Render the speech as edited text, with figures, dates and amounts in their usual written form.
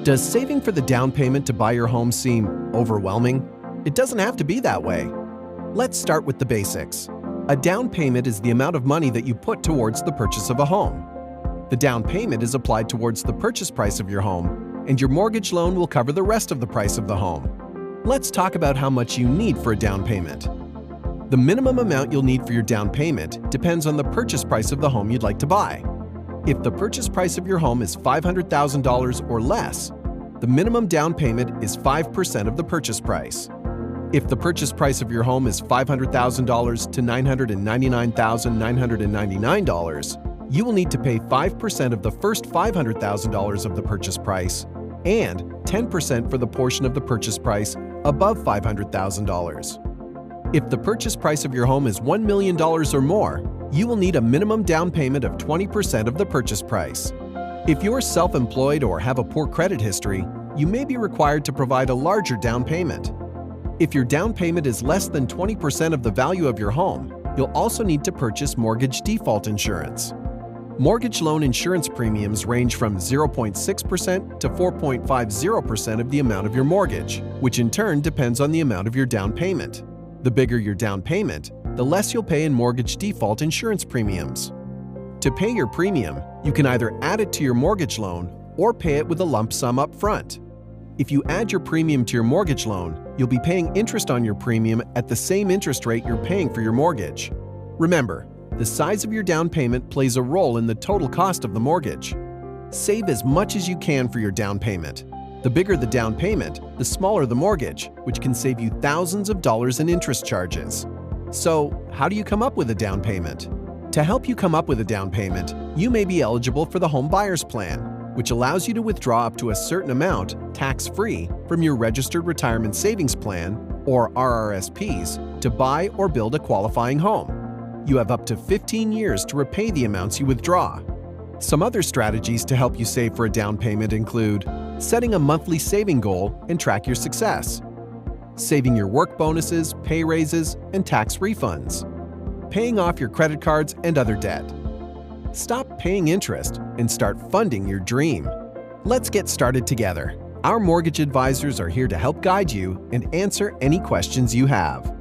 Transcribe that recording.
Does saving for the down payment to buy your home seem overwhelming? It doesn't have to be that way. Let's start with the basics. A down payment is the amount of money that you put towards the purchase of a home. The down payment is applied towards the purchase price of your home, and your mortgage loan will cover the rest of the price of the home. Let's talk about how much you need for a down payment. The minimum amount you'll need for your down payment depends on the purchase price of the home you'd like to buy. If the purchase price of your home is $500,000 or less, the minimum down payment is 5% of the purchase price. If the purchase price of your home is $500,000 to $999,999, you will need to pay 5% of the first $500,000 of the purchase price and 10% for the portion of the purchase price above $500,000. If the purchase price of your home is $1 million or more, you will need a minimum down payment of 20% of the purchase price. If you're self-employed or have a poor credit history, you may be required to provide a larger down payment. If your down payment is less than 20% of the value of your home, you'll also need to purchase mortgage default insurance. Mortgage loan insurance premiums range from 0.6% to 4.50% of the amount of your mortgage, which in turn depends on the amount of your down payment. The bigger your down payment, the less you'll pay in mortgage default insurance premiums. To pay your premium, you can either add it to your mortgage loan or pay it with a lump sum up front. If you add your premium to your mortgage loan, you'll be paying interest on your premium at the same interest rate you're paying for your mortgage. Remember, the size of your down payment plays a role in the total cost of the mortgage. Save as much as you can for your down payment. The bigger the down payment, the smaller the mortgage, which can save you thousands of dollars in interest charges. So, how do you come up with a down payment? To help you come up with a down payment, you may be eligible for the Home Buyers Plan, which allows you to withdraw up to a certain amount, tax-free, from your Registered Retirement Savings Plan, or RRSPs, to buy or build a qualifying home. You have up to 15 years to repay the amounts you withdraw. Some other strategies to help you save for a down payment include setting a monthly saving goal and track your success, saving your work bonuses, pay raises, and tax refunds, paying off your credit cards and other debt. Stop paying interest and start funding your dream. Let's get started together. Our mortgage advisors are here to help guide you and answer any questions you have.